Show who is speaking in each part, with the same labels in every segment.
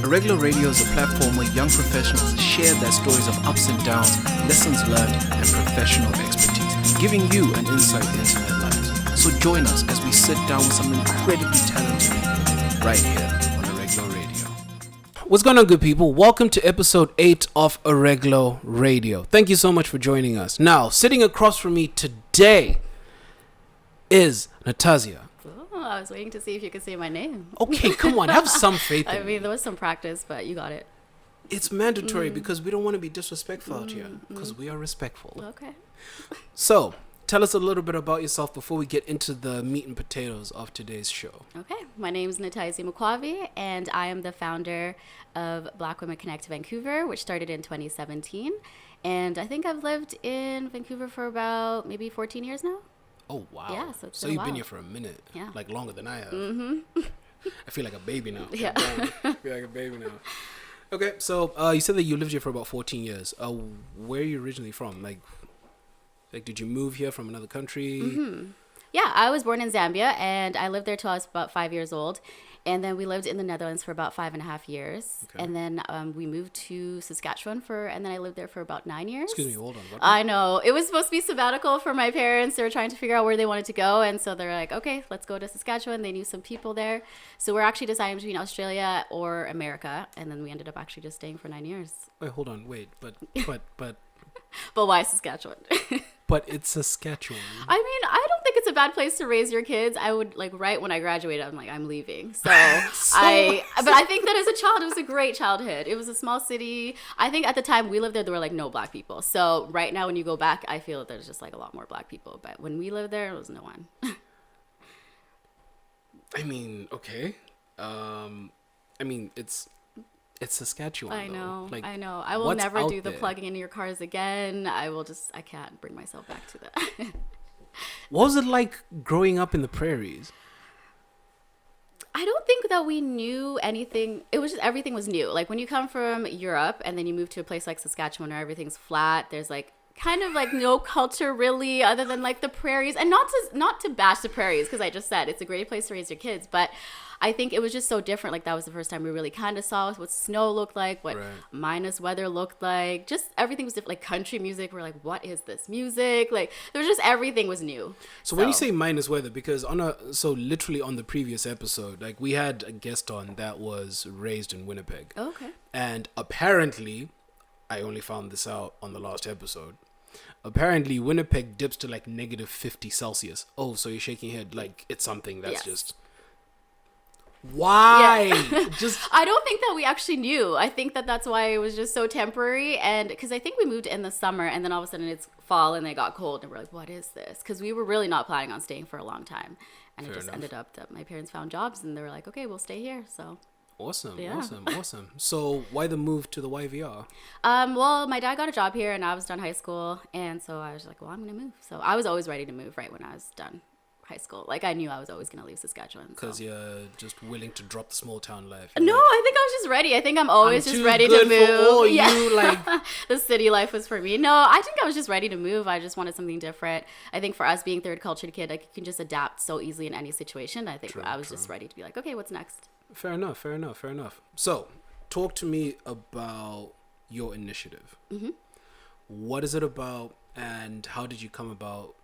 Speaker 1: Arreglo Radio is a platform where young professionals share their stories of ups and downs, lessons learned, and professional expertise, giving you an insight into their lives. So join us as we sit down with some incredibly talented people right here on Arreglo Radio. What's going on, good people? Welcome to episode 8 of Arreglo Radio. Thank you so much for joining us. Now, sitting across from me today is Nataizya.
Speaker 2: I was waiting to see if you could say my name.
Speaker 1: Okay, come on. Have some faith in
Speaker 2: I mean, there was some practice, but you got it.
Speaker 1: It's mandatory because we don't want to be disrespectful out here because we are respectful.
Speaker 2: Okay.
Speaker 1: So, tell us a little bit about yourself before we get into the meat and potatoes of today's show.
Speaker 2: Okay. My name is Nataizya Mukwavi, and I am the founder of Black Women Connect Vancouver, which started in 2017. And I think I've lived in Vancouver for about maybe 14 years now.
Speaker 1: Oh, wow.
Speaker 2: Yeah,
Speaker 1: so you've been here for a minute.
Speaker 2: Yeah.
Speaker 1: Like longer than I have. I feel like a baby now.
Speaker 2: Yeah.
Speaker 1: I feel like a baby now. Okay, so you said that you lived here for about 14 years. Where are you originally from? Like, did you move here from another country?
Speaker 2: Yeah, I was born in Zambia, and I lived there till I was about 5 years old. And then we lived in the Netherlands for about 5.5 years. Okay. And then we moved to Saskatchewan and then I lived there for about 9 years.
Speaker 1: Excuse me, hold on. What?
Speaker 2: I know. It was supposed to be sabbatical for my parents. They were trying to figure out where they wanted to go. And so they're like, okay, let's go to Saskatchewan. They knew some people there. So we're actually deciding between Australia or America. And then we ended up actually just staying for 9 years.
Speaker 1: Wait, hold on. Wait, but.
Speaker 2: But why Saskatchewan?
Speaker 1: But it's Saskatchewan.
Speaker 2: I mean, I don't think it's a bad place to raise your kids. I would right when I graduated, I'm like, I'm leaving. So, but I think that as a child, it was a great childhood. It was a small city. I think at the time we lived there were like no black people. So right now when you go back, I feel that there's just like a lot more black people. But when we lived there, there was no one.
Speaker 1: I mean, okay. I mean, it's Saskatchewan.
Speaker 2: I know.
Speaker 1: Like,
Speaker 2: I know. I will never do the plugging into your cars again. I can't bring myself back to that.
Speaker 1: What was it like growing up in the prairies?
Speaker 2: I don't think that we knew anything. It was just everything was new. Like when you come from Europe and then you move to a place like Saskatchewan where everything's flat, there's like kind of like no culture really other than like the prairies. And not to bash the prairies because I just said it's a great place to raise your kids, but I think it was just so different. Like that was the first time we really kind of saw what snow looked like, what minus weather looked like. Just everything was different. Like country music, we're like, what is this music? Like there was just everything was new.
Speaker 1: So when you say minus weather, because literally on the previous episode, like we had a guest on that was raised in Winnipeg.
Speaker 2: Oh, okay.
Speaker 1: And apparently, I only found this out on the last episode. Apparently, Winnipeg dips to like negative 50 Celsius. Oh, so you're shaking your head like it's something that's just. Why?
Speaker 2: Yeah. I don't think that we actually knew. I think that that's why it was just so temporary. And because I think we moved in the summer and then all of a sudden it's fall and it got cold and we're like, what is this? Because we were really not planning on staying for a long time. And Fair it just enough. Ended up that my parents found jobs and they were like, okay, we'll stay here. So
Speaker 1: Awesome. So why the move to the YVR?
Speaker 2: Well, my dad got a job here and I was done high school. And so I was like, well, I'm going to move. So I was always ready to move right when I was done high school. Like I knew I was always going to leave Saskatchewan.
Speaker 1: Because you're just willing to drop the small town life.
Speaker 2: No, I think I was just ready. I think I'm always just ready to move.
Speaker 1: You, like...
Speaker 2: The city life was for me. No, I think I was just ready to move. I just wanted something different. I think for us being third cultured kid, like you can just adapt so easily in any situation. I think I was just ready to be like, okay, what's next?
Speaker 1: Fair enough. So talk to me about your initiative. Mm-hmm. What is it about and how did you come about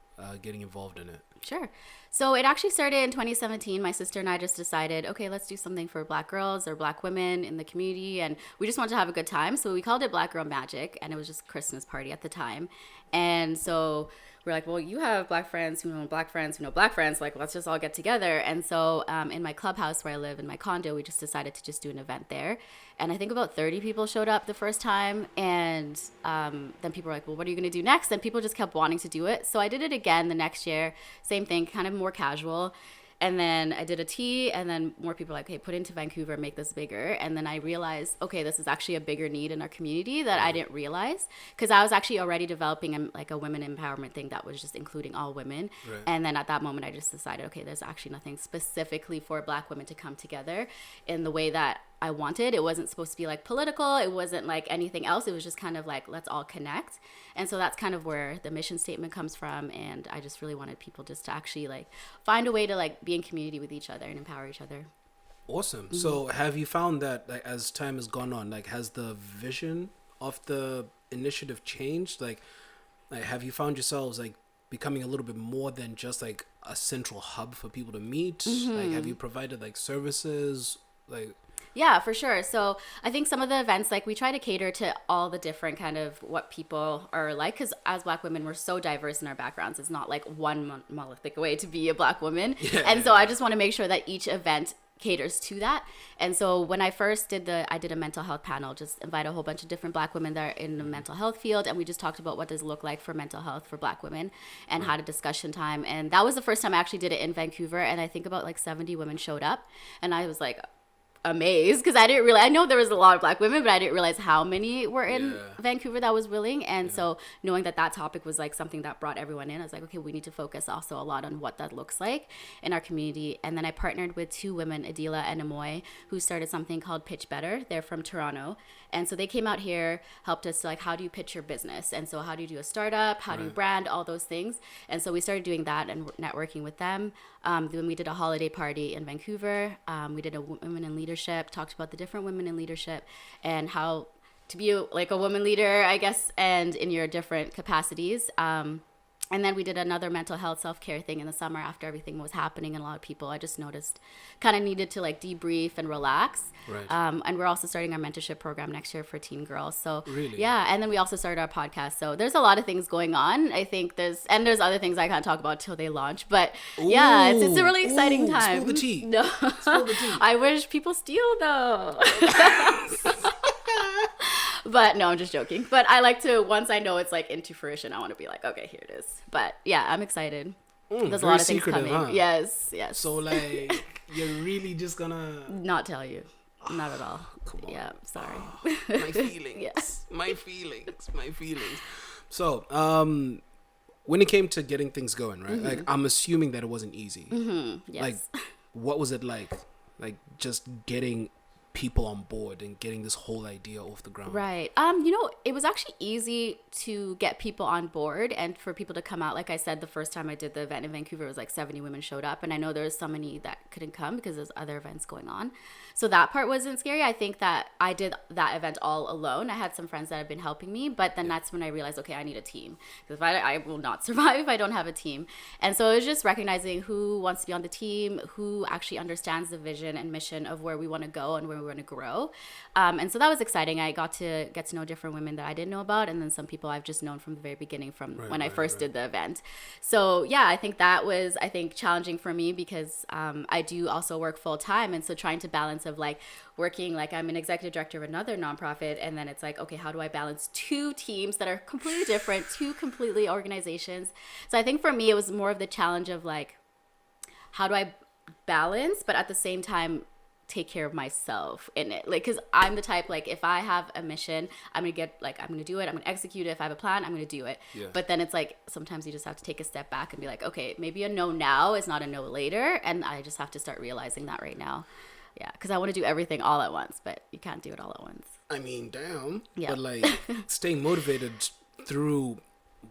Speaker 1: getting involved in it?
Speaker 2: Sure. So it actually started in 2017. My sister and I just decided, okay, let's do something for Black girls or Black women in the community. And we just wanted to have a good time. So we called it Black Girl Magic. And it was just a Christmas party at the time. And so we're like, well, you have Black friends who know Black friends who know Black friends. Like, let's just all get together. And so in my clubhouse where I live in my condo, we just decided to just do an event there. And I think about 30 people showed up the first time. And then people were like, well, what are you going to do next? And people just kept wanting to do it. So I did it again the next year. Same thing, kind of more casual. And then I did a tea, and then more people were like, hey, put into Vancouver, make this bigger. And then I realized, okay, this is actually a bigger need in our community that I didn't realize, because I was actually already developing like a women empowerment thing that was just including all women. Right. And then at that moment, I just decided, okay, there's actually nothing specifically for Black women to come together in the way that I wanted. It wasn't supposed to be like political. It wasn't like anything else. It was just kind of like, let's all connect. And so that's kind of where the mission statement comes from. And I just really wanted people just to actually like find a way to like be in community with each other and empower each other.
Speaker 3: Awesome. So have you found that, like, as time has gone on, like, has the vision of the initiative changed? Like, have you found yourselves like becoming a little bit more than just like a central hub for people to meet? Like, have you provided like services? Like,
Speaker 2: Yeah, for sure. So I think some of the events, like we try to cater to all the different kind of what people are like, because as Black women, we're so diverse in our backgrounds. It's not like one monolithic way to be a Black woman. And so I just want to make sure that each event caters to that. And so when I first I did a mental health panel, just invite a whole bunch of different Black women that are in the mental health field. And we just talked about what does it look like for mental health for Black women and had a discussion time. And that was the first time I actually did it in Vancouver. And I think about like 70 women showed up. And I was like, amazed, because I didn't realize, I know there was a lot of Black women, but I didn't realize how many were in Vancouver that was willing. And so knowing that topic was like something that brought everyone in, I was like, okay, we need to focus also a lot on what that looks like in our community. And then I partnered with two women, Adila and Amoy, who started something called Pitch Better. They're from Toronto. And so they came out here, helped us to like, how do you pitch your business? And so how do you do a startup? How do you brand? All those things. And so we started doing that and networking with them. Then we did a holiday party in Vancouver. We did a women in leadership, talked about the different women in leadership and how to be like a woman leader, I guess, and in your different capacities. And then we did another mental health self-care thing in the summer after everything was happening. And a lot of people, I just noticed, kind of needed to like debrief and relax.
Speaker 3: Right.
Speaker 2: And we're also starting our mentorship program next year for teen girls. So
Speaker 3: really?
Speaker 2: Yeah. And then we also started our podcast. So there's a lot of things going on. I think there's other things I can't talk about till they launch. But yeah, it's a really exciting time.
Speaker 3: Spill the tea.
Speaker 2: No.
Speaker 3: Spill the tea.
Speaker 2: I wish people steal though. But no, I'm just joking. But I like to, once I know it's like into fruition, I want to be like, okay, here it is. But yeah, I'm excited. There's a lot of things coming.
Speaker 3: Huh?
Speaker 2: Yes.
Speaker 3: So like, you're really just gonna
Speaker 2: not tell you. Not at all.
Speaker 3: Come on.
Speaker 2: Yeah, sorry.
Speaker 3: My feelings.
Speaker 2: Yes.
Speaker 3: My feelings. So, when it came to getting things going, right? Like, I'm assuming that it wasn't easy.
Speaker 2: Yes.
Speaker 3: Like, what was it like? Like, just getting people on board and getting this whole idea off the ground?
Speaker 2: Right. It was actually easy to get people on board and for people to come out. Like I said, the first time I did the event in Vancouver, it was like 70 women showed up. And I know there was so many that couldn't come because there's other events going on. So that part wasn't scary. I think that I did that event all alone. I had some friends that have been helping me, but then that's when I realized, okay, I need a team. Because I will not survive if I don't have a team. And so it was just recognizing who wants to be on the team, who actually understands the vision and mission of where we want to go and where we want to grow. And so that was exciting. I got to get to know different women that I didn't know about, and then some people I've just known from the very beginning from when I first did the event. So yeah, I think that was, challenging for me because I do also work full time. And so trying to balance of like working, like I'm an executive director of another nonprofit, and then it's like, okay, how do I balance two teams that are completely different, two completely organizations? So I think for me, it was more of the challenge of like, how do I balance, but at the same time, take care of myself in it, like, because I'm the type, like, if I have a mission, I'm gonna do it, I'm gonna execute it. If I have a plan, I'm gonna do it. But then it's like sometimes you just have to take a step back and be like, okay, maybe a no now is not a no later, and I just have to start realizing that right now. Yeah, because I want to do everything all at once, but you can't do it all at once.
Speaker 3: I mean, damn.
Speaker 2: Yeah.
Speaker 3: But like staying motivated through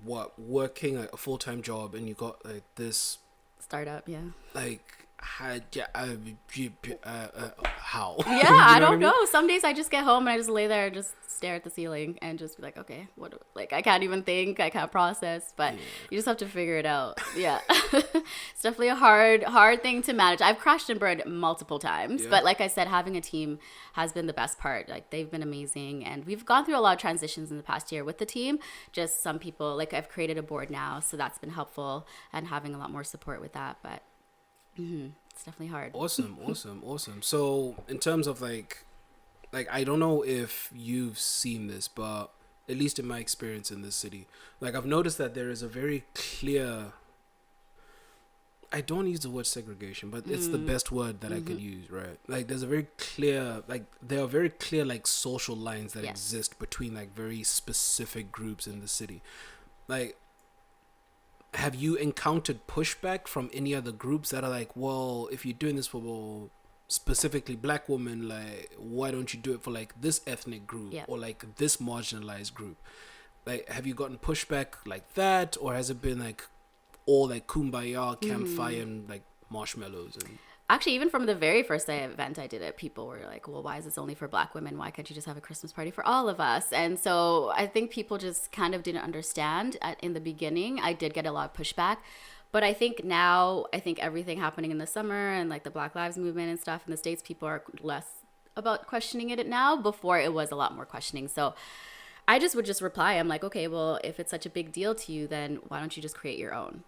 Speaker 3: working a full-time job, and you got like this
Speaker 2: startup,
Speaker 3: like how?
Speaker 2: Yeah,
Speaker 3: I
Speaker 2: don't know. Some days I just get home and I just lay there and just stare at the ceiling and just be like, okay, I can't even think, I can't process, but you just have to figure it out. Yeah. It's definitely a hard thing to manage. I've crashed and burned multiple times, but like I said, having a team has been the best part. Like, they've been amazing, and we've gone through a lot of transitions in the past year with the team. Just some people, like, I've created a board now, so that's been helpful, and having a lot more support with that, but it's definitely hard.
Speaker 3: Awesome. So in terms of like I don't know if you've seen this, but at least in my experience in this city, like, I've noticed that there is a very clear, I don't use the word segregation, but it's the best word that I could use, right? Like, there's a very clear, like, there are very clear, like, social lines that exist between, like, very specific groups in the city. Like, have you encountered pushback from any other groups that are like, well, if you're doing this for specifically Black women, like, why don't you do it for like this ethnic group or like this marginalized group? Like, have you gotten pushback like that, or has it been like all like kumbaya, campfire, and like marshmallows? And
Speaker 2: actually, even from the very first day event I did it, people were like, well, why is this only for Black women? Why can't you just have a Christmas party for all of us? And so I think people just kind of didn't understand in the beginning. I did get a lot of pushback. But I think now, everything happening in the summer and like the Black Lives Movement and stuff in the States, people are less about questioning it now. Before it was a lot more questioning. So I would just reply. I'm like, okay, well, if it's such a big deal to you, then why don't you just create your own?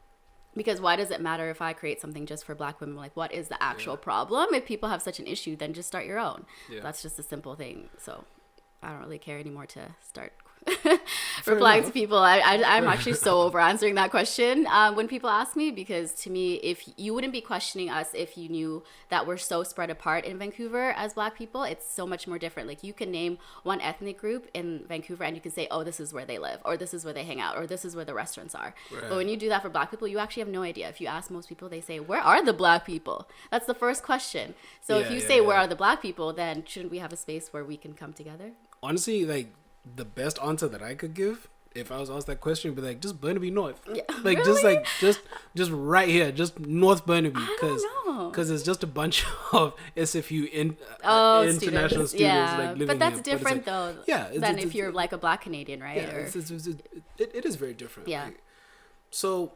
Speaker 2: Because why does it matter if I create something just for Black women? Like, what is the actual problem? If people have such an issue, then just start your own. Yeah. That's just a simple thing. So I don't really care anymore to start replying to people. I'm actually so over answering that question when people ask me, because to me, if you wouldn't be questioning us if you knew that we're so spread apart in Vancouver as Black people. It's so much more different. Like, you can name one ethnic group in Vancouver and you can say, oh, this is where they live, or this is where they hang out, or this is where the restaurants are. Right. But when you do that for Black people, you actually have no idea. If you ask most people, they say, where are the Black people? That's the first question. So if you say, where are the Black people, then shouldn't we have a space where we can come together?
Speaker 3: Honestly, like, the best answer that I could give if I was asked that question would be like, just Burnaby North. Yeah. Like, really? just right here, just North Burnaby, because it's just a bunch of SFU international students like living
Speaker 2: but that's
Speaker 3: here.
Speaker 2: different
Speaker 3: but
Speaker 2: like, though than if you're like a Black Canadian, right?
Speaker 3: Yeah, it is very different.
Speaker 2: Yeah.
Speaker 3: Like, so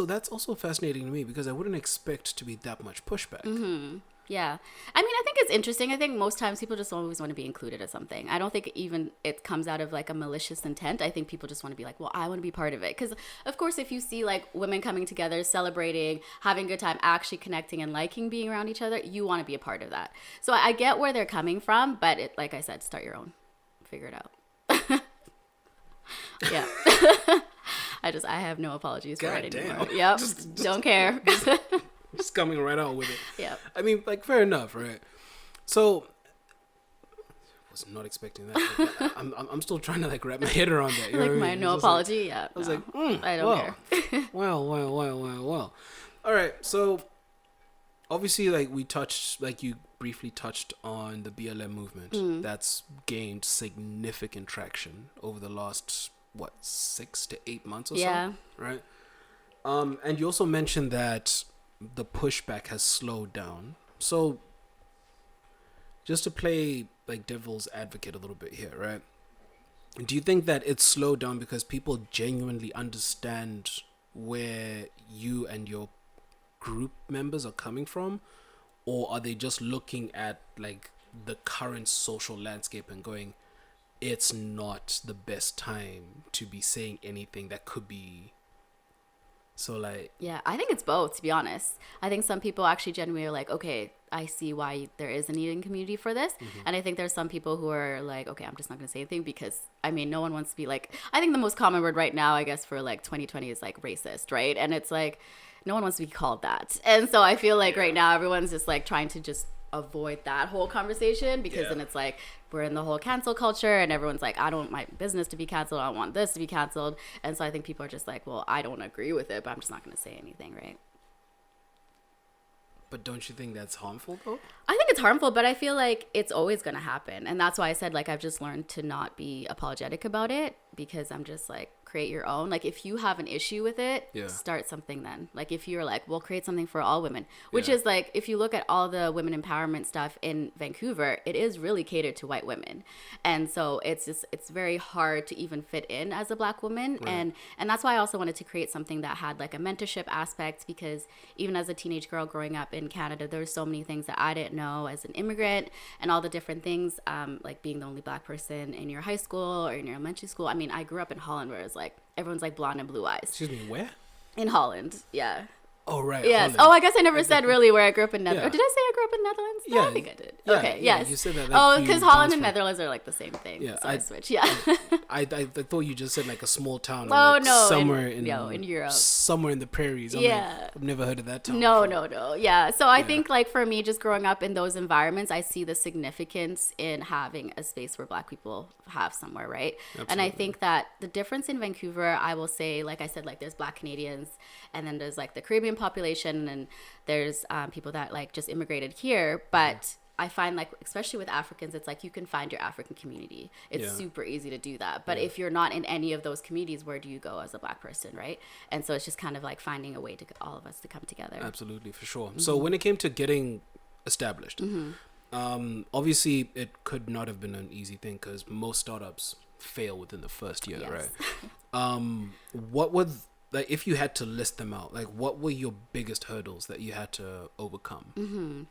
Speaker 3: that's also fascinating to me, because I wouldn't expect to be that much pushback.
Speaker 2: Mm-hmm. Yeah. I mean, I think it's interesting. I think most times people just always want to be included in something. I don't think even it comes out of like a malicious intent. I think people just want to be like, well, I want to be part of it. Because, of course, if you see like women coming together, celebrating, having a good time, actually connecting and liking being around each other, you want to be a part of that. So I get where they're coming from. But like I said, start your own. Figure it out. Yeah. I have no apologies for it anymore. Yep. Don't care.
Speaker 3: Just coming right out with it.
Speaker 2: Yeah.
Speaker 3: I mean, like, fair enough, right? So, was not expecting that. I'm still trying to like wrap my head around that. You
Speaker 2: like
Speaker 3: know
Speaker 2: my
Speaker 3: I mean?
Speaker 2: no apology. Like, yeah.
Speaker 3: I was like,
Speaker 2: I don't care.
Speaker 3: Well. All right. So, obviously, like you briefly touched on the BLM movement. That's gained significant traction over the last 6 to 8 months or so, right? And you also mentioned that the pushback has slowed down. So, just to play like devil's advocate a little bit here, right? Do you think that it's slowed down because people genuinely understand where you and your group members are coming from? Or are they just looking at like the current social landscape and going, it's not the best time to be saying anything that could be... So like...
Speaker 2: Yeah, I think it's both, to be honest. I think some people actually genuinely are like, okay, I see why there is a need in community for this. Mm-hmm. And I think there's some people who are like, okay, I'm just not going to say anything because, I mean, no one wants to be like... I think the most common word right now, I guess, for like 2020 is like racist, right? And it's like, no one wants to be called that. And so I feel like right now everyone's just like trying to just avoid that whole conversation because then it's like we're in the whole cancel culture and everyone's like, I don't want my business to be canceled, I don't want this to be canceled. And so I think people are just like, well, I don't agree with it, but I'm just not going to say anything, right?
Speaker 3: But don't you think that's harmful though?
Speaker 2: I think it's harmful, but I feel like it's always going to happen. And that's why I said, like, I've just learned to not be apologetic about it because I'm just like, create your own. Like, if you have an issue with it, start something then. Like, if you're like, we'll create something for all women, which is like, if you look at all the women empowerment stuff in Vancouver, it is really catered to white women. And so it's just, it's very hard to even fit in as a Black woman. Right. And that's why I also wanted to create something that had like a mentorship aspect, because even as a teenage girl growing up in Canada, there's so many things that I didn't know as an immigrant and all the different things, like being the only Black person in your high school or in your elementary school. I mean, I grew up in Holland where it's like everyone's like blonde and blue eyes.
Speaker 3: Excuse me, where?
Speaker 2: In Holland, yeah.
Speaker 3: Oh, right.
Speaker 2: Yes.
Speaker 3: Holland.
Speaker 2: Oh, I guess I never said really where I grew up in Netherlands. Or did I say I grew up in Netherlands? No,
Speaker 3: Yeah.
Speaker 2: I think I did.
Speaker 3: Yeah,
Speaker 2: Okay,
Speaker 3: yeah,
Speaker 2: yes.
Speaker 3: you said that,
Speaker 2: oh, because Holland and Netherlands are like the same thing.
Speaker 3: Yeah,
Speaker 2: so I switched. Yeah.
Speaker 3: I thought you just said like a small town.
Speaker 2: Oh,
Speaker 3: like
Speaker 2: no.
Speaker 3: Somewhere
Speaker 2: in Europe.
Speaker 3: Somewhere in the prairies.
Speaker 2: Yeah.
Speaker 3: I've never heard of that town.
Speaker 2: No. Yeah. So I think like for me, just growing up in those environments, I see the significance in having a space where Black people have somewhere, right? Absolutely. And I think that the difference in Vancouver, I will say, like I said, like there's Black Canadians and then there's like the Caribbean population and there's people that like just immigrated here, but I find like, especially with Africans, it's like you can find your African community. It's super easy to do that. But if you're not in any of those communities, where do you go as a Black person, right? And so it's just kind of like finding a way to all of us to come together.
Speaker 3: Absolutely, for sure. So when it came to getting established, obviously it could not have been an easy thing because most startups fail within the first year, right? What was, like, if you had to list them out, like, what were your biggest hurdles that you had to overcome?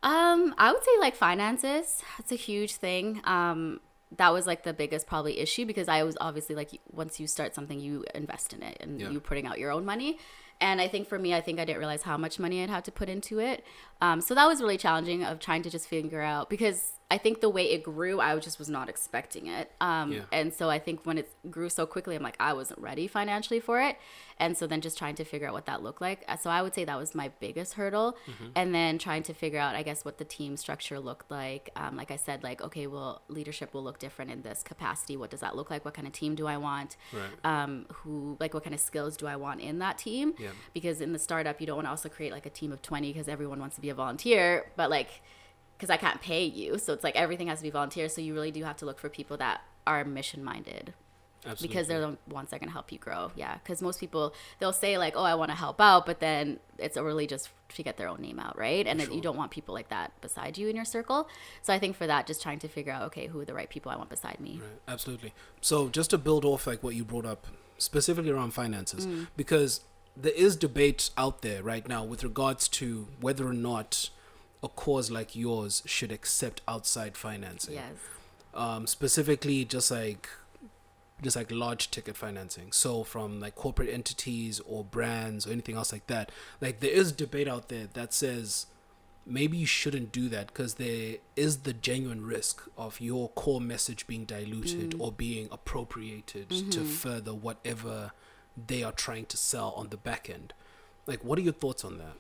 Speaker 2: I would say like finances. It's a huge thing. That was like the biggest probably issue, because I was obviously like, once you start something, you invest in it and you putting out your own money. And I think for me, I didn't realize how much money I'd have to put into it. So that was really challenging, of trying to just figure out, because I think the way it grew, I just was not expecting it. And so I think when it grew so quickly, I'm like, I wasn't ready financially for it. And so then just trying to figure out what that looked like. So I would say that was my biggest hurdle. And then trying to figure out, I guess, what the team structure looked like. Like I said, like, okay, well, leadership will look different in this capacity. What does that look like? What kind of team do I want? What kind of skills do I want in that team? Because in the startup, you don't want to also create like a team of 20 because everyone wants to be a volunteer, but like, because I can't pay you. So it's like everything has to be volunteer. So you really do have to look for people that are mission minded. Absolutely. Because they're the ones that are going to help you grow. Yeah. Because most people, they'll say like, oh, I want to help out, but then it's really just to get their own name out, right? And you don't want people like that beside you in your circle. So I think for that, just trying to figure out, okay, who are the right people I want beside me.
Speaker 3: Right. Absolutely. So just to build off like what you brought up, specifically around finances, because there is debate out there right now with regards to whether or not a cause like yours should accept outside financing.
Speaker 2: Yes.
Speaker 3: Specifically, just like large ticket financing. So from like corporate entities or brands or anything else like that. Like there is debate out there that says maybe you shouldn't do that because there is the genuine risk of your core message being diluted or being appropriated to further whatever they are trying to sell on the back end. Like, what are your thoughts on that?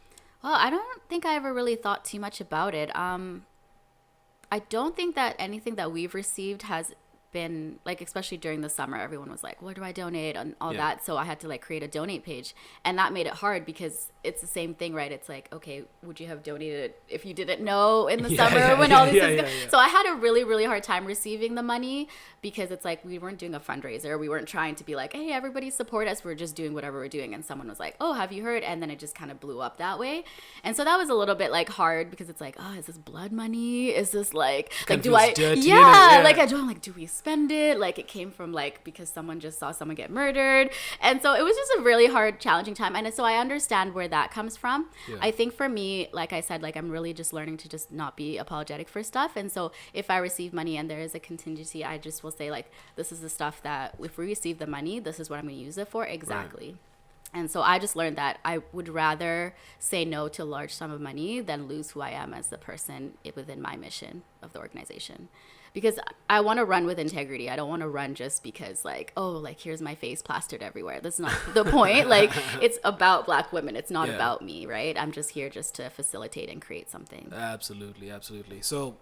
Speaker 2: Well, I don't think I ever really thought too much about it. I don't think that anything that we've received has been like, especially during the summer, everyone was like, where do I donate and all that. So I had to like create a donate page, and that made it hard because it's the same thing, right? It's like, okay, would you have donated if you didn't know in the summer when all these things So I had a really, really hard time receiving the money because it's like, we weren't doing a fundraiser. We weren't trying to be like, hey, everybody support us. We're just doing whatever we're doing. And someone was like, oh, have you heard? And then it just kind of blew up that way. And so that was a little bit like hard because it's like, oh, is this blood money? Is this like do I, like, I don't like, do we spend it? Like it came from like, because someone just saw someone get murdered. And so it was just a really hard, challenging time. And so I understand where that comes from. I think for me, like I said, like I'm really just learning to just not be apologetic for stuff. And so if I receive money and there is a contingency, I just will say like, this is the stuff that if we receive the money, this is what I'm going to use it for. Exactly. Right. And so I just learned that I would rather say no to a large sum of money than lose who I am as a person within my mission of the organization. Because I want to run with integrity. I don't want to run just because like, oh, like here's my face plastered everywhere. That's not the point. Like it's about Black women. It's not about me, right? I'm just here just to facilitate and create something.
Speaker 3: Absolutely, absolutely. So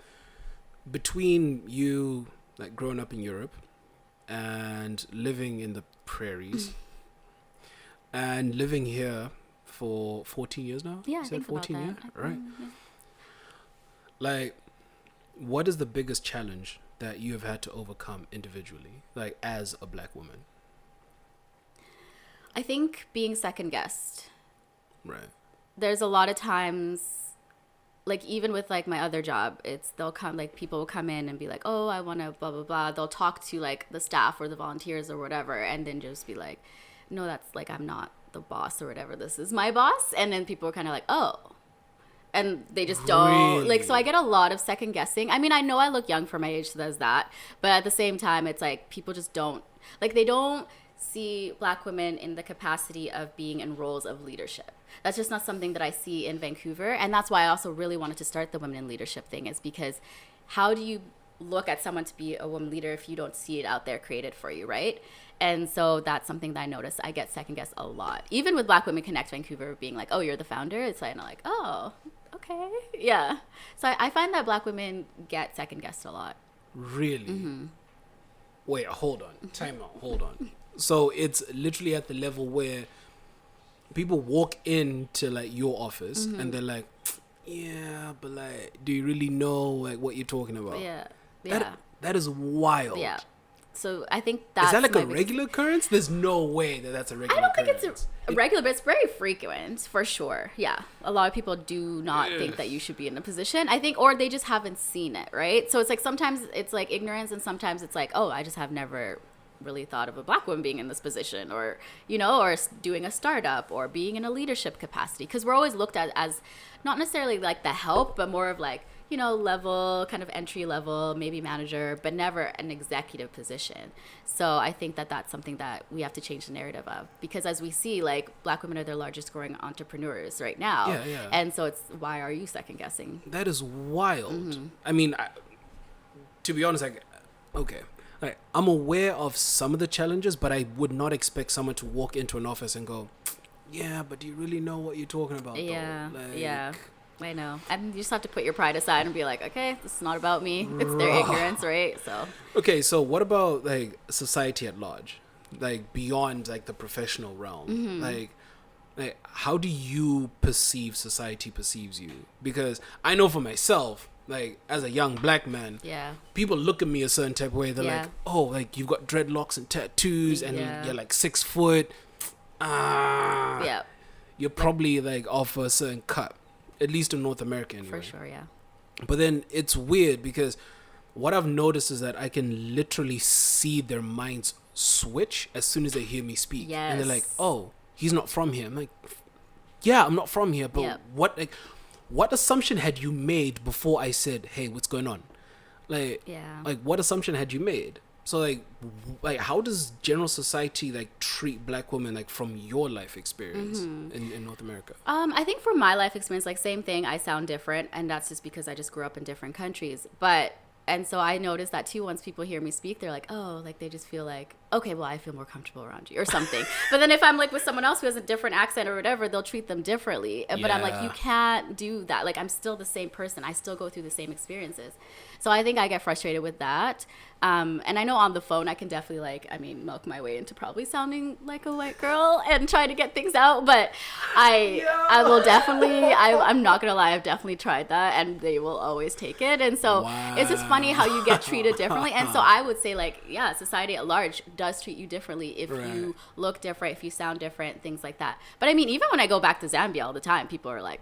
Speaker 3: between you like growing up in Europe and living in the prairies and living here for 14 years now?
Speaker 2: Yeah, I think 14 about that.
Speaker 3: Years? Right. Yeah. Like, what is the biggest challenge that you have had to overcome individually, like as a Black woman?
Speaker 2: I think being second guessed.
Speaker 3: Right.
Speaker 2: There's a lot of times, like even with like my other job, they'll come, like people will come in and be like, oh, I want to blah, blah, blah. They'll talk to like the staff or the volunteers or whatever. And then just be like, no, that's like, I'm not the boss or whatever. This is my boss. And then people are kind of like, oh. And they just don't really? Like, so I get a lot of second guessing. I mean, I know I look young for my age, so there's that. But at the same time, it's like people just don't, like they don't see Black women in the capacity of being in roles of leadership. That's just not something that I see in Vancouver. And that's why I also really wanted to start the Women in Leadership thing, is because how do you look at someone to be a woman leader if you don't see it out there created for you, right? And so that's something that I notice I get second guessed a lot. Even with Black Women Connect Vancouver being like, oh, you're the founder. It's like, oh, okay. Yeah. So I find that Black women get second guessed a lot.
Speaker 3: Really? Mm-hmm. Wait, hold on. Time out. Hold on. So it's literally at the level where people walk into like your office and they're like, yeah, but like, do you really know like what you're talking about?
Speaker 2: Yeah. Yeah.
Speaker 3: That is wild.
Speaker 2: Yeah. So I think that's
Speaker 3: Is that like
Speaker 2: my
Speaker 3: a regular occurrence? There's no way that that's a regular
Speaker 2: I don't think
Speaker 3: occurrence.
Speaker 2: it's a regular, but it's very frequent for sure. Yeah. A lot of people do not think that you should be in a position. I think, or they just haven't seen it, right? So it's like sometimes it's like ignorance and sometimes it's like, oh, I just have never really thought of a black woman being in this position or, you know, or doing a startup or being in a leadership capacity. Because we're always looked at as not necessarily like the help, but more of like, you know, level, kind of entry level, maybe manager, but never an executive position. So I think that that's something that we have to change the narrative of because as we see, like black women are the largest growing entrepreneurs right now.
Speaker 3: Yeah, yeah.
Speaker 2: And so it's, why are you second guessing?
Speaker 3: That is wild. I mean, to be honest, like, okay. Like, I'm aware of some of the challenges, but I would not expect someone to walk into an office and go, yeah, but do you really know what you're talking about?
Speaker 2: Yeah,
Speaker 3: though? Like,
Speaker 2: yeah. I know. And you just have to put your pride aside and be like, okay, this is not about me. It's their ignorance, right? So.
Speaker 3: Okay, so what about like society at large? Like beyond like the professional realm? Like how do you perceive society perceives you? Because I know for myself, like as a young black man,
Speaker 2: Yeah.
Speaker 3: people look at me a certain type of way. They're
Speaker 2: Yeah.
Speaker 3: like, oh, like you've got dreadlocks and tattoos and
Speaker 2: Yeah.
Speaker 3: you're like 6 foot.
Speaker 2: Yeah.
Speaker 3: You're probably like off a certain cut, at least in North America anyway.
Speaker 2: For sure, yeah.
Speaker 3: But then it's weird because what I've noticed is that I can literally see their minds switch as soon as they hear me speak.
Speaker 2: Yes.
Speaker 3: And they're like, oh, he's not from here. I'm like, yeah, I'm not from here. But
Speaker 2: Yep.
Speaker 3: what assumption had you made before I said, hey, what's going on? Like,
Speaker 2: Yeah.
Speaker 3: like what assumption had you made? So like how does general society like treat black women like from your life experience in North America?
Speaker 2: I think for my life experience, like same thing, I sound different, and that's just because I just grew up in different countries. And so I noticed that too, once people hear me speak, they're like, oh, like they just feel like, okay, well, I feel more comfortable around you or something. But then if I'm like with someone else who has a different accent or whatever, they'll treat them differently. But I'm like,
Speaker 3: Yeah.
Speaker 2: you can't do that. Like I'm still the same person. I still go through the same experiences. So I think I get frustrated with that. And I know on the phone, I can definitely milk my way into probably sounding like a white girl and try to get things out. But I will definitely, I'm not going to lie, I've definitely tried that and they will always take it. And so it's just funny how you get treated differently. And so I would say like, yeah, society at large does treat you differently if you look different, if you sound different, things like that. But I mean, even when I go back to Zambia all the time, people are like,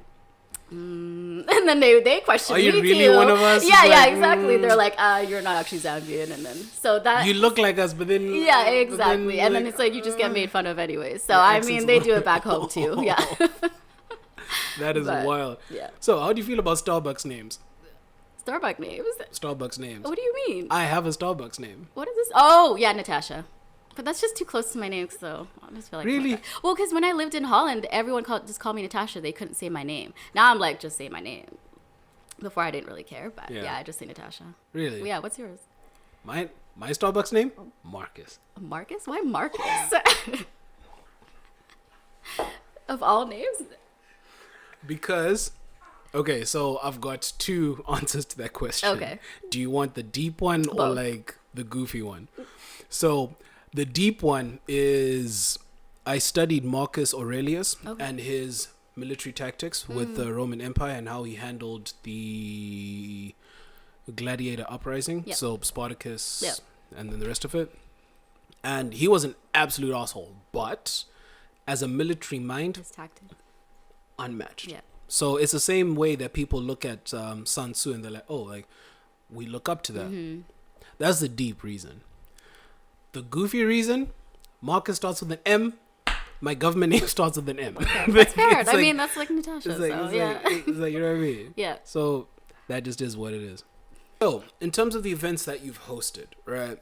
Speaker 2: and then they question
Speaker 3: Are
Speaker 2: me
Speaker 3: you really
Speaker 2: too.
Speaker 3: one of us?
Speaker 2: Yeah,
Speaker 3: It's
Speaker 2: yeah,
Speaker 3: like,
Speaker 2: exactly. They're like, you're not actually Zambian, and then so that
Speaker 3: You look like us, but then
Speaker 2: yeah,
Speaker 3: but
Speaker 2: exactly. And then
Speaker 3: like,
Speaker 2: it's like you just get made fun of anyways. So
Speaker 3: your
Speaker 2: I
Speaker 3: accent's
Speaker 2: mean, they do it back home too. Yeah.
Speaker 3: that is
Speaker 2: But,
Speaker 3: wild.
Speaker 2: yeah.
Speaker 3: So how do you feel about Starbucks names?
Speaker 2: Starbucks names.
Speaker 3: Starbucks names.
Speaker 2: What do you mean?
Speaker 3: I have a Starbucks name.
Speaker 2: What is this? Oh, yeah, Natasha. But that's just too close to my name, so I just feel like
Speaker 3: Really?
Speaker 2: Well, because when I lived in Holland, everyone just called me Natasha. They couldn't say my name. Now I'm like, just say my name. Before I didn't really care, but yeah, I just say Natasha.
Speaker 3: Really?
Speaker 2: Yeah. What's yours?
Speaker 3: My Starbucks name? Marcus.
Speaker 2: Marcus? Why Marcus? Of all names?
Speaker 3: Because, okay, so I've got two answers to that question.
Speaker 2: Okay.
Speaker 3: Do you want the deep one or
Speaker 2: Both.
Speaker 3: like the goofy one? So the deep one is I studied Marcus Aurelius and his military tactics with the Roman Empire and how he handled the gladiator uprising.
Speaker 2: Yep.
Speaker 3: So Spartacus
Speaker 2: Yep.
Speaker 3: and then the rest of it. And he was an absolute asshole, but as a military mind,
Speaker 2: His tactic.
Speaker 3: unmatched.
Speaker 2: Yeah.
Speaker 3: So it's the same way that people look at Sun Tzu and they're like, oh, like we look up to that. That's the deep reason. The goofy reason, Marcus starts with an M. My government name starts with an M.
Speaker 2: That's fair.
Speaker 3: It's
Speaker 2: I
Speaker 3: like-
Speaker 2: mean, that's like Natasha.
Speaker 3: it's like,
Speaker 2: So,
Speaker 3: it's
Speaker 2: yeah.
Speaker 3: like, it's like, you know what I mean?
Speaker 2: Yeah.
Speaker 3: So that just is what it is. So in terms of the events that you've hosted, right?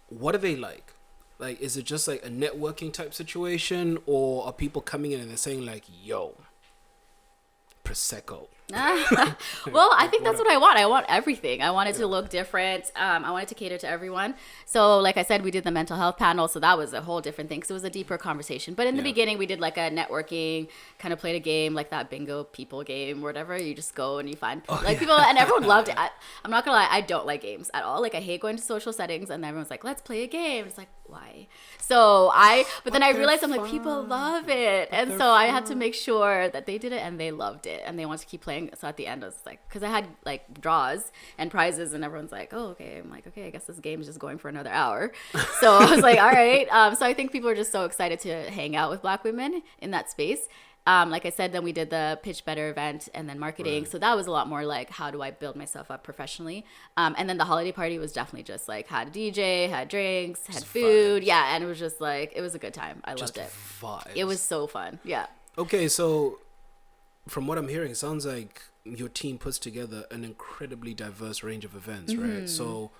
Speaker 3: What are they like? Like, is it just like a networking type situation, or are people coming in and they're saying like, "Yo, Prosecco,
Speaker 2: Well, I think that's what I want. I want everything. I want it to look different. I want it to cater to everyone. So, like I said, we did the mental health panel. So that was a whole different thing because it was a deeper conversation. But in the beginning, we did like a networking, kind of played a game like that bingo people game, or whatever. You just go and you find people, and everyone loved it. I'm not gonna lie, I don't like games at all. Like I hate going to social settings, and everyone's like, "Let's play a game." It's like, why? But then I realized I'm like, people love it, and so I had to make sure that they did it and they loved it and they wanted to keep playing. So at the end, I was like, because I had like draws and prizes, and everyone's like, "Oh, okay." I'm like, "Okay, I guess this game is just going for another hour." So I was like, "All right." So I think people are just so excited to hang out with Black women in that space. Like I said, then we did the Pitch Better event and then marketing. Right. So that was a lot more like, how do I build myself up professionally? And then the holiday party was definitely just like, had a DJ, had drinks, had food. Vibes. Yeah. And it was just like, it was a good time. I loved it.
Speaker 3: Vibes.
Speaker 2: It was so fun. Yeah.
Speaker 3: Okay. So from what I'm hearing, it sounds like your team puts together an incredibly diverse range of events, right? So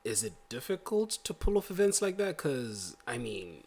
Speaker 3: is it difficult to pull off events like that? Because, I mean,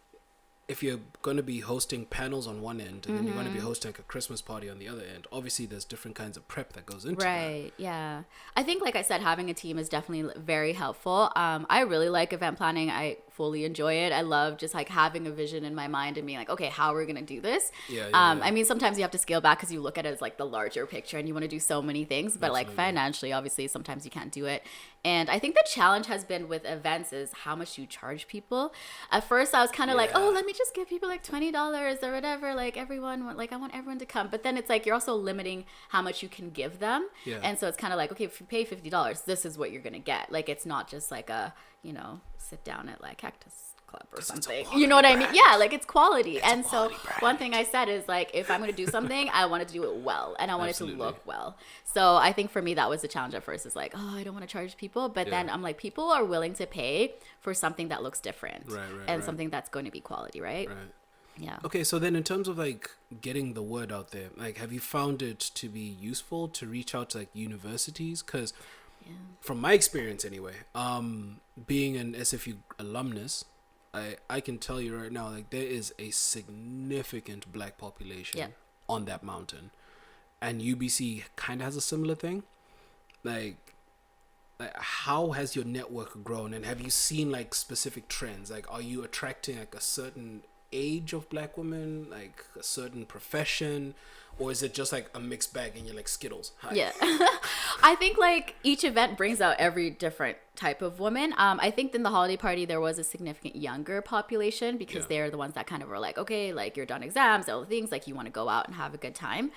Speaker 3: if you're going to be hosting panels on one end and then you're going to be hosting like a Christmas party on the other end, obviously there's different kinds of prep that goes into that.
Speaker 2: Right, yeah. I think, like I said, having a team is definitely very helpful. I really like event planning. I fully enjoy it. I love just like having a vision in my mind and being like, okay, how are we going to do this? I mean, sometimes you have to scale back because you look at it as like the larger picture and you want to do so many things, but like financially, obviously, sometimes you can't do it. And I think the challenge has been with events is how much you charge people. At first, I was kind of like, oh, let me just give people like $20 or whatever. Like everyone, like I want everyone to come. But then it's like you're also limiting how much you can give them. Yeah. And so it's kind of like, okay, if you pay $50, this is what you're going to get. Like it's not just like a, sit down at like Cactus Club or something. You know what I mean? Yeah, like it's quality. And so one thing I said is like, if I'm going to do something, I want to do it well and I want it to look well. So I think for me, that was the challenge at first is like, oh, I don't want to charge people. But then I'm like, people are willing to pay for something that looks different and something that's going to be quality, right? Yeah.
Speaker 3: Okay, so then in terms of like getting the word out there, like have you found it to be useful to reach out to like universities? Because from my experience anyway, being an SFU alumnus, I can tell you right now, like there is a significant Black population on that mountain, and UBC kind of has a similar thing. Like how has your network grown, and have you seen like specific trends? Like, are you attracting like a certain age of Black women, like a certain profession, or is it just like a mixed bag and you're like Skittles? Hi.
Speaker 2: Yeah. I think like each event brings out every different type of woman. I think in the holiday party there was a significant younger population because they're the ones that kind of were like, okay, like you're done exams, all the things, like you want to go out and have a good time.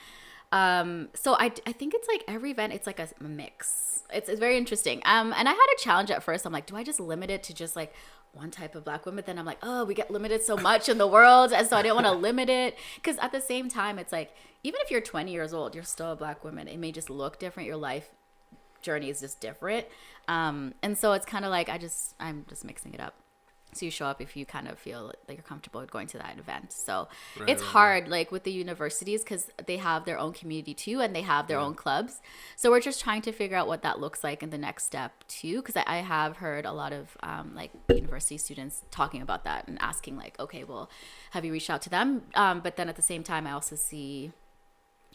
Speaker 2: So I think it's like every event, it's like a mix. It's very interesting. And I had a challenge at first. I'm like, do I just limit it to just like one type of Black woman? But then I'm like, oh, we get limited so much in the world. And so I didn't want to limit it. Because at the same time, it's like, even if you're 20 years old, you're still a Black woman. It may just look different. Your life journey is just different. And so it's kind of like, I'm just mixing it up. So you show up if you kind of feel like you're comfortable with going to that event. So it's hard, like with the universities, because they have their own community too, and they have their own clubs. So we're just trying to figure out what that looks like in the next step too, because I have heard a lot of like university students talking about that and asking like, okay, well, have you reached out to them? But then at the same time, I also see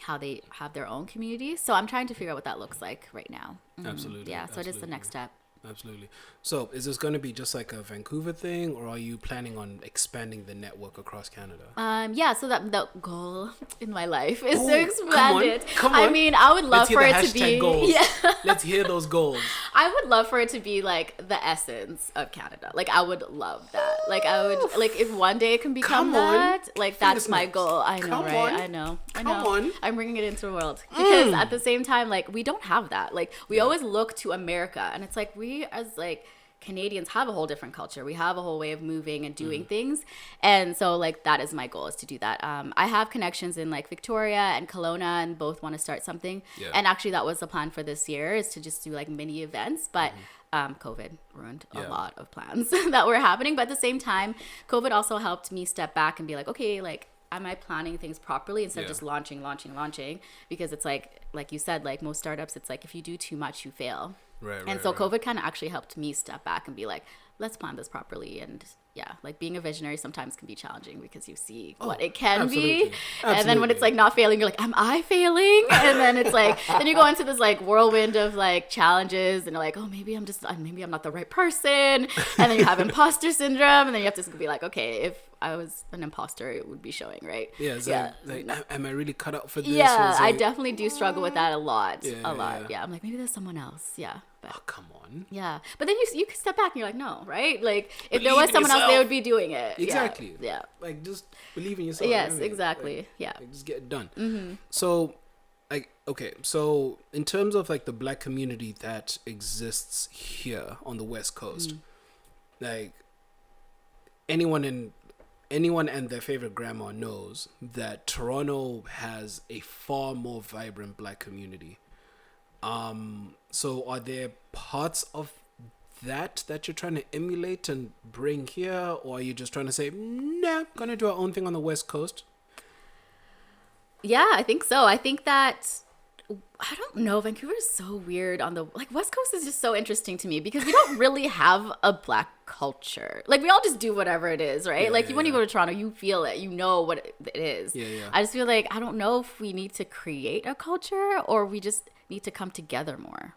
Speaker 2: how they have their own community. So I'm trying to figure out what that looks like right now.
Speaker 3: Absolutely.
Speaker 2: Yeah, so it is the next step.
Speaker 3: Absolutely. So is this going to be just like a Vancouver thing, or are you planning on expanding the network across Canada?
Speaker 2: So that the goal in my life is to expand it.
Speaker 3: Come on.
Speaker 2: I mean, I would love for it to be
Speaker 3: goals. Let's hear those goals.
Speaker 2: I would love for it to be like the essence of Canada. Like I would love that. Like I would like if one day it can become that. Like that's my goal. I know, right? I know. Come on. I'm bringing it into the world because at the same time, like we don't have that. Like we always look to America, and it's like we as like Canadians have a whole different culture. We have a whole way of moving and doing things. And so like that is my goal, is to do that. I have connections in like Victoria and Kelowna, and both want to start something. Yeah. And actually that was the plan for this year, is to just do like mini events. But COVID ruined a lot of plans that were happening. But at the same time, COVID also helped me step back and be like, okay, like am I planning things properly instead of just launching? Because it's like you said, like most startups, it's like if you do too much, you fail. COVID kind of actually helped me step back and be like, let's plan this properly and yeah, like being a visionary sometimes can be challenging because you see what it can be.
Speaker 3: Absolutely.
Speaker 2: And then when it's like not failing, you're like, am I failing? And then it's like, then you go into this like whirlwind of like challenges and you're like, oh, maybe I'm not the right person. And then you have imposter syndrome. And then you have to be like, okay, if I was an imposter, it would be showing, right?
Speaker 3: Yeah, it's like, am I really cut out for this?
Speaker 2: Yeah, I
Speaker 3: like,
Speaker 2: definitely do struggle with that a lot.
Speaker 3: Yeah.
Speaker 2: Yeah, I'm like, maybe there's someone else. Yeah. But,
Speaker 3: oh, come on.
Speaker 2: yeah. But then you can step back and you're like, no, right? Like, if
Speaker 3: Believe
Speaker 2: there was
Speaker 3: in
Speaker 2: someone else, they
Speaker 3: yourself.
Speaker 2: would be doing it.
Speaker 3: Exactly.
Speaker 2: Yeah.
Speaker 3: Like, just believe in yourself.
Speaker 2: Yes,
Speaker 3: I mean,
Speaker 2: exactly.
Speaker 3: like,
Speaker 2: Yeah.
Speaker 3: like, just get it done. So, like, okay. So, in terms of, like, the Black community that exists here on the West Coast, like, anyone and their favorite grandma knows that Toronto has a far more vibrant Black community. So are there parts of that you're trying to emulate and bring here, or are you just trying to say, nah, gonna do our own thing on the West Coast?
Speaker 2: Yeah, I think so. I think that, I don't know, Vancouver is so weird on the, like, West Coast is just so interesting to me because we don't really have a Black culture. Like, we all just do whatever it is, right?
Speaker 3: Yeah,
Speaker 2: like,
Speaker 3: yeah,
Speaker 2: when you
Speaker 3: yeah.
Speaker 2: go to Toronto, you feel it. You know what it is.
Speaker 3: Yeah, yeah.
Speaker 2: I just feel like, I don't know if we need to create a culture or we just need to come together more.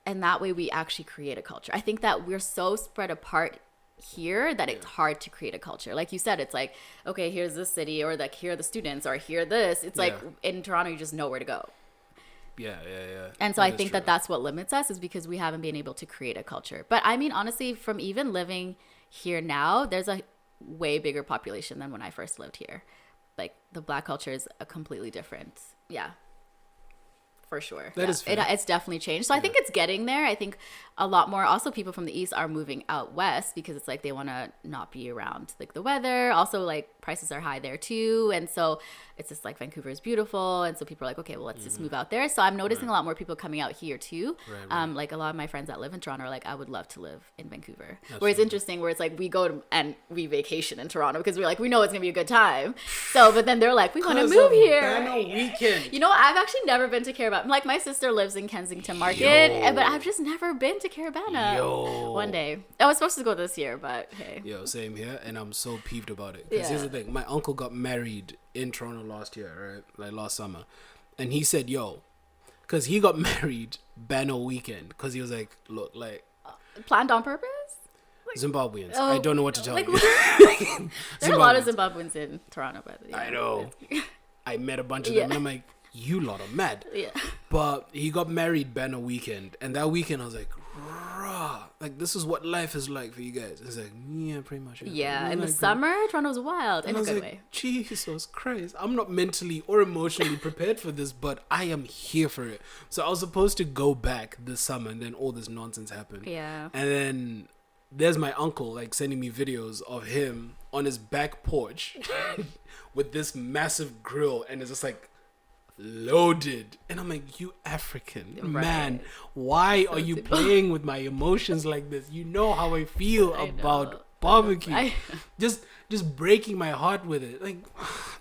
Speaker 2: And that way we actually create a culture. I think that we're so spread apart here that it's hard to create a culture. Like you said, it's like, okay, here's this city, or like here are the students, or here this. It's like in Toronto, you just know where to go.
Speaker 3: Yeah.
Speaker 2: And so I think that that's what limits us, is because we haven't been able to create a culture. But I mean, honestly, from even living here now, there's a way bigger population than when I first lived here. Like, the Black culture is a completely different. Yeah. For sure.
Speaker 3: That is fair.
Speaker 2: It's definitely changed. So I think it's getting there. I think a lot more, also people from the East are moving out West because it's like they want to not be around like the weather. Also, like, prices are high there too. And so it's just like Vancouver is beautiful. And so people are like, okay, well, let's just move out there. So I'm noticing a lot more people coming out here too.
Speaker 3: Right.
Speaker 2: Like, a lot of my friends that live in Toronto are like, I would love to live in Vancouver. Where it's interesting, where it's like we go to, and we vacation in Toronto because we're like, we know it's going to be a good time. So, but then they're like, we want to move here.
Speaker 3: Banner weekend.
Speaker 2: You know, I've actually never been to Caribana. Like, my sister lives in Kensington Market, but I've just never been to Caribana. One day. I was supposed to go this year, but hey.
Speaker 3: Yo, same here, and I'm so peeved about it. Because here's the thing. My uncle got married in Toronto last year, right? Like, last summer. And he said, yo, because he got married banner weekend. Because he was like, look, like...
Speaker 2: Planned on purpose?
Speaker 3: Zimbabweans. I don't know what to tell you.
Speaker 2: There are a lot of Zimbabweans in Toronto, by the way.
Speaker 3: I know. I met a bunch of them, and I'm like, you lot are mad.
Speaker 2: Yeah.
Speaker 3: But he got married banner weekend, and that weekend I was like, rah, like, this is what life is like for you guys. It's like, yeah, pretty much.
Speaker 2: Yeah, in
Speaker 3: like,
Speaker 2: the summer, Toronto's wild in a good way.
Speaker 3: Jesus Christ, I'm not mentally or emotionally prepared for this, but I am here for it. So I was supposed to go back this summer, and then all this nonsense happened.
Speaker 2: Yeah.
Speaker 3: And then there's my uncle, like, sending me videos of him on his back porch with this massive grill, and it's just like loaded. And I'm like, you African man, why are you playing with my emotions like this? You know how I feel about barbecue. Just breaking my heart with it. Like,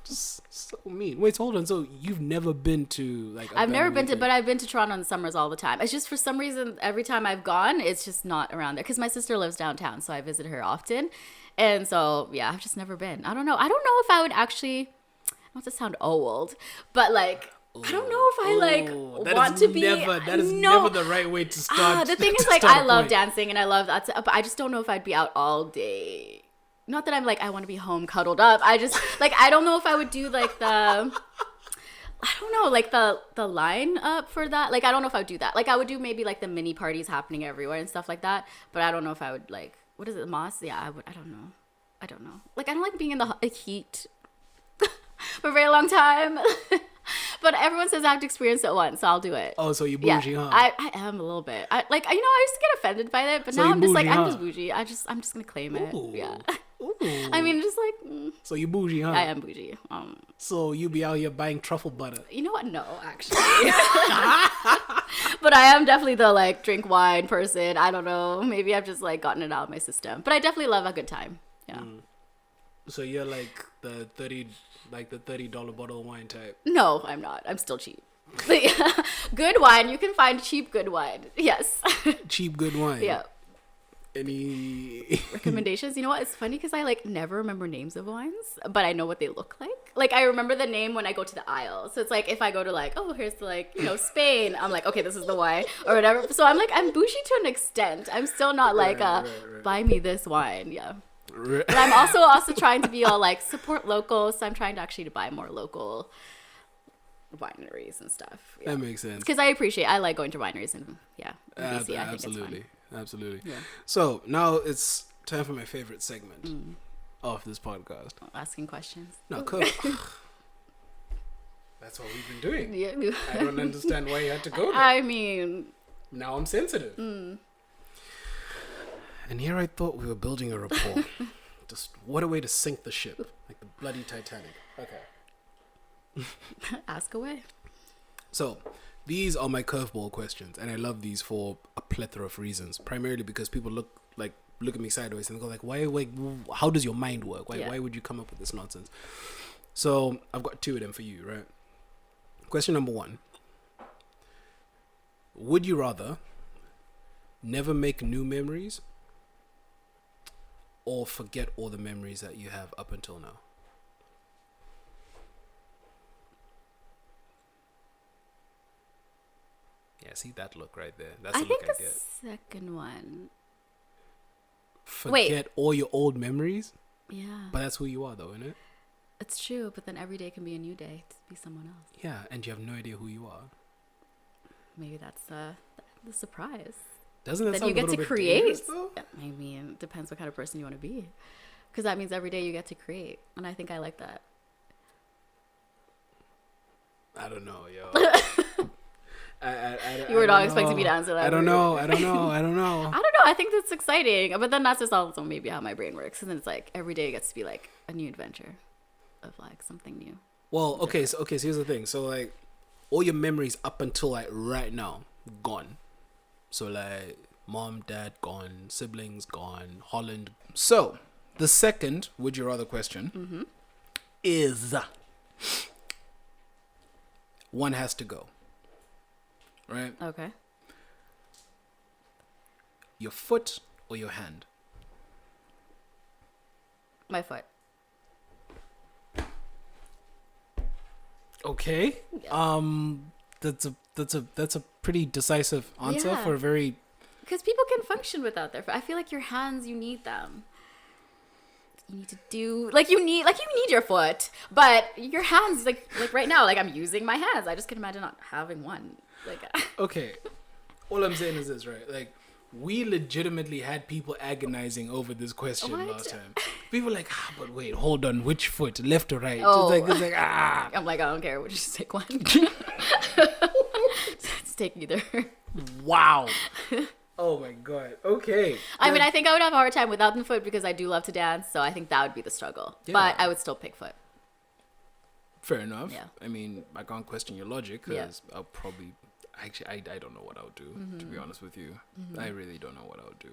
Speaker 3: just so mean. Wait, hold on. So you've never been to, like,
Speaker 2: I've never been to, but I've been to Toronto in the summers all the time. It's just, for some reason, every time I've gone, it's just not around there. Because my sister lives downtown, so I visit her often. And so, yeah, I've just never been. I don't know if I would actually, not to sound old, but like, I don't know if I like want to be.
Speaker 3: That is never the right way to start.
Speaker 2: The thing is, like, I love dancing and I love that, but I just don't know if I'd be out all day. Not that I'm like, I want to be home cuddled up. I just, like, I don't know if I would do like the line up for that. Like, I don't know if I would do that. Like, I would do maybe like the mini parties happening everywhere and stuff like that. But I don't know if I would, like, what is it, Moss? Yeah, I would. I don't know. Like, I don't like being in the heat for a very long time. But everyone says I have to experience it once, so I'll do it.
Speaker 3: Oh, so you bougie, huh?
Speaker 2: I am a little bit. I used to get offended by that, but
Speaker 3: So
Speaker 2: now
Speaker 3: you
Speaker 2: I'm just
Speaker 3: bougie,
Speaker 2: like,
Speaker 3: huh?
Speaker 2: I'm just bougie. I'm just gonna claim it.
Speaker 3: Ooh.
Speaker 2: Yeah.
Speaker 3: Ooh.
Speaker 2: I mean, just like,
Speaker 3: So you bougie, huh?
Speaker 2: I am bougie.
Speaker 3: So you be out here buying truffle butter.
Speaker 2: You know what? No, actually. But I am definitely the, like, drink wine person. I don't know. Maybe I've just, like, gotten it out of my system. But I definitely love a good time. Yeah.
Speaker 3: So you're like the $30 bottle of wine type.
Speaker 2: No, I'm not. I'm still cheap. Good wine. You can find cheap good wine. Yes.
Speaker 3: Cheap good wine.
Speaker 2: Yeah.
Speaker 3: Any
Speaker 2: recommendations? You know what? It's funny because I like never remember names of wines, but I know what they look like. Like I remember the name when I go to the aisle. So it's like if I go to like, oh, here's the, like, you know, Spain. I'm like, okay, this is the wine or whatever. So I'm like, I'm bougie to an extent. I'm still not like,
Speaker 3: right.
Speaker 2: buy me this wine. Yeah. But I'm also trying to be all like support local. So I'm trying to actually to buy more local wineries and stuff. Yeah.
Speaker 3: That makes sense.
Speaker 2: Because I like going to wineries and in BC. I think
Speaker 3: Absolutely.
Speaker 2: it's fun.
Speaker 3: Absolutely.
Speaker 2: Yeah.
Speaker 3: So now it's time for my favorite segment of this podcast.
Speaker 2: Asking questions.
Speaker 3: No, cool. That's what we've been doing.
Speaker 2: Yeah.
Speaker 3: I don't understand why you had to go there.
Speaker 2: I mean,
Speaker 3: Now I'm sensitive. And here I thought we were building a rapport. Just what a way to sink the ship, like the bloody Titanic. Okay.
Speaker 2: ask away.
Speaker 3: So these are my curveball questions, and I love these for a plethora of reasons. Primarily because people look at me sideways and go like, "Why? How does your mind work? Why would you come up with this nonsense?" So I've got two of them for you, right? Question number 1: would you rather never make new memories or forget all the memories that you have up until now? Yeah, see that look right there. That's the
Speaker 2: I think
Speaker 3: look I
Speaker 2: the
Speaker 3: get.
Speaker 2: second one.
Speaker 3: Forget all your old memories,
Speaker 2: Yeah.
Speaker 3: but that's who you are, though, isn't it?
Speaker 2: It's true, but then every day can be a new day to be someone else.
Speaker 3: Yeah, and you have no idea who you are.
Speaker 2: Maybe that's the surprise.
Speaker 3: Doesn't that
Speaker 2: Then
Speaker 3: sound
Speaker 2: you get
Speaker 3: a little
Speaker 2: to
Speaker 3: bit
Speaker 2: create.
Speaker 3: dangerous, though?
Speaker 2: I mean, it depends what kind of person you want to be. Because that means every day you get to create. And I think I like that.
Speaker 3: I don't know, yo.
Speaker 2: You were not expecting me to answer that.
Speaker 3: I don't know.
Speaker 2: I don't know. I think that's exciting. But then that's just also maybe how my brain works. And then it's like every day gets to be like a new adventure of like something new.
Speaker 3: Well, okay, so here's the thing. So like all your memories up until like right now, gone. So like mom, dad gone, siblings gone, Holland. So the second would you rather question is one has to go. Right?
Speaker 2: Okay.
Speaker 3: Your foot or your hand?
Speaker 2: My foot.
Speaker 3: Okay.
Speaker 2: Yeah.
Speaker 3: That's a pretty decisive answer
Speaker 2: Yeah.
Speaker 3: for a very.
Speaker 2: Because people can function without their foot. I feel like your hands, you need them. You need to do you need your foot, but your hands like right now, like I'm using my hands. I just can imagine not having one. Like
Speaker 3: Okay. All I'm saying is this, right? Like, we legitimately had people agonizing over this question
Speaker 2: What?
Speaker 3: last time. People were like, but wait, hold on, which foot, left or right?
Speaker 2: Oh.
Speaker 3: It's like
Speaker 2: I'm like, I don't care. We'll just take one. Just take either.
Speaker 3: wow. Oh my god. Okay.
Speaker 2: I mean, I think I would have a hard time without the foot because I do love to dance. So I think that would be the struggle.
Speaker 3: Yeah.
Speaker 2: But I would still pick foot.
Speaker 3: Fair enough.
Speaker 2: Yeah.
Speaker 3: I mean, I can't question your logic because I'll probably. Actually, I don't know what I would do, to be honest with you. I really don't know what I would do.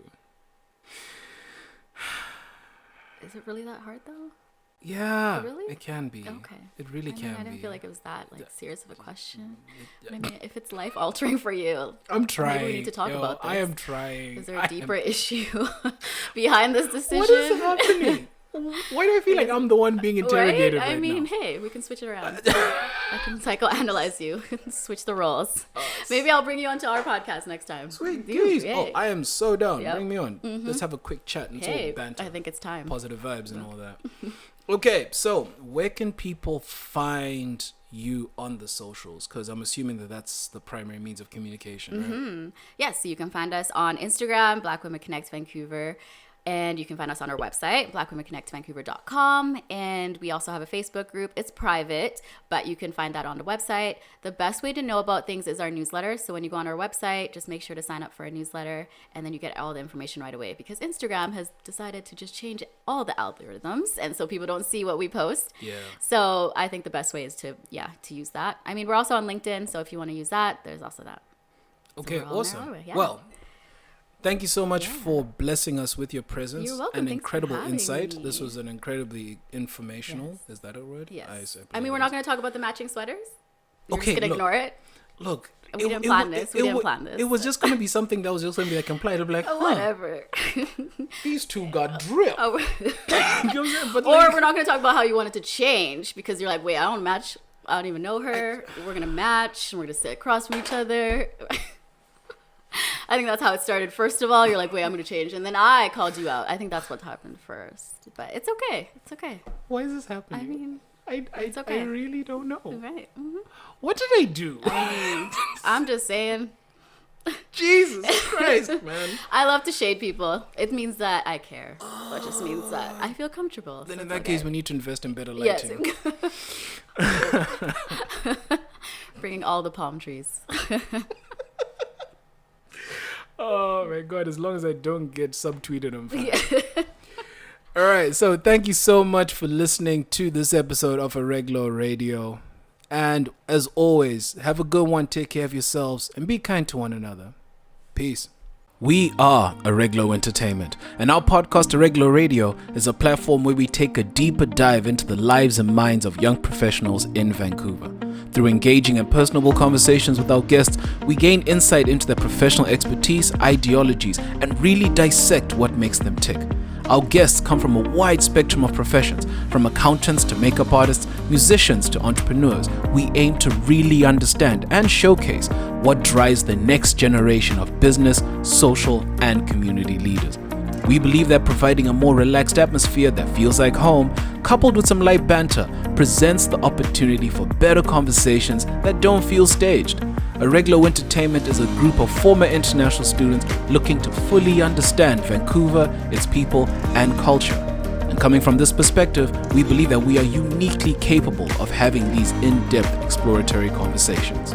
Speaker 2: Is it really that hard though?
Speaker 3: Yeah,
Speaker 2: Really?
Speaker 3: it can be.
Speaker 2: Okay.
Speaker 3: It really can
Speaker 2: I didn't
Speaker 3: be.
Speaker 2: feel like it was that serious of a question. I mean, if it's life altering for you,
Speaker 3: I'm trying.
Speaker 2: maybe we need to talk about this.
Speaker 3: I am trying.
Speaker 2: Is there a deeper issue behind this decision?
Speaker 3: What is happening? Why do I feel like I'm the one being interrogated right,
Speaker 2: I mean,
Speaker 3: now?
Speaker 2: hey, we can switch it around. I can psychoanalyze you, switch the roles. Maybe I'll bring you onto our podcast next time.
Speaker 3: Sweet,
Speaker 2: You,
Speaker 3: please.
Speaker 2: yay.
Speaker 3: Oh, I am so down.
Speaker 2: Yep.
Speaker 3: Bring me on. Let's have a quick chat and
Speaker 2: Hey,
Speaker 3: talk banter.
Speaker 2: I think it's time.
Speaker 3: Positive vibes and all that. Okay, so where can people find you on the socials? Because I'm assuming that that's the primary means of communication, right?
Speaker 2: Yes, so you can find us on Instagram, Black Women Connect Vancouver. And you can find us on our website, blackwomenconnectvancouver.com. And we also have a Facebook group. It's private, but you can find that on the website. The best way to know about things is our newsletter. So when you go on our website, just make sure to sign up for a newsletter, and then you get all the information right away. Because Instagram has decided to just change all the algorithms, and so people don't see what we post.
Speaker 3: Yeah.
Speaker 2: So I think the best way is to use that. I mean, we're also on LinkedIn, so if you want to use that, there's also that.
Speaker 3: Okay,
Speaker 2: we're all
Speaker 3: awesome.
Speaker 2: there, yeah.
Speaker 3: Well, thank you so much for blessing us with your presence.
Speaker 2: You're welcome.
Speaker 3: And
Speaker 2: Thanks for
Speaker 3: incredible
Speaker 2: having
Speaker 3: insight.
Speaker 2: me.
Speaker 3: This was an incredibly informational.
Speaker 2: Yes.
Speaker 3: Is that a word?
Speaker 2: Yes.
Speaker 3: I
Speaker 2: I mean, we're not going to talk about the matching sweaters. You're
Speaker 3: Okay,
Speaker 2: just going to
Speaker 3: look.
Speaker 2: ignore it.
Speaker 3: Look,
Speaker 2: We didn't plan this. We didn't plan this.
Speaker 3: It was just going to be something that was just going to be like implied. Like,
Speaker 2: Whatever.
Speaker 3: these two got drip.
Speaker 2: Oh,
Speaker 3: You know what I'm saying? But
Speaker 2: or
Speaker 3: like,
Speaker 2: we're not going to talk about how you wanted to change because you're like, wait, I don't match. I don't even know her. We're going to match and we're going to sit across from each other. I think that's how it started. First of all, you're like, wait, I'm going to change. And then I called you out. I think that's what happened first. But it's okay. It's okay.
Speaker 3: why is this happening?
Speaker 2: I mean,
Speaker 3: it's
Speaker 2: okay.
Speaker 3: I really don't know.
Speaker 2: right. Mm-hmm.
Speaker 3: What did I do?
Speaker 2: I'm just saying.
Speaker 3: Jesus Christ, man.
Speaker 2: I love to shade people. It means that I care. It just means that I feel comfortable.
Speaker 3: Then
Speaker 2: so
Speaker 3: in
Speaker 2: it's
Speaker 3: that
Speaker 2: okay.
Speaker 3: case, we need to invest in better
Speaker 2: Yes.
Speaker 3: lighting.
Speaker 2: Bringing all the palm trees.
Speaker 3: Oh my God, as long as I don't get subtweeted, I'm fine.
Speaker 2: Yeah.
Speaker 3: All right, so thank you so much for listening to this episode of Arreglo Radio. And as always, have a good one, take care of yourselves, and be kind to one another. Peace. We are Arreglo Entertainment, and our podcast Arreglo Radio is a platform where we take a deeper dive into the lives and minds of young professionals in Vancouver. Through engaging and personable conversations with our guests, we gain insight into their professional expertise, ideologies, and really dissect what makes them tick. Our guests come from a wide spectrum of professions, from accountants to makeup artists, musicians to entrepreneurs. We aim to really understand and showcase what drives the next generation of business, social, and community leaders. We believe that providing a more relaxed atmosphere that feels like home, coupled with some light banter, presents the opportunity for better conversations that don't feel staged. Arreglo Entertainment is a group of former international students looking to fully understand Vancouver, its people, and culture. And coming from this perspective, we believe that we are uniquely capable of having these in-depth exploratory conversations.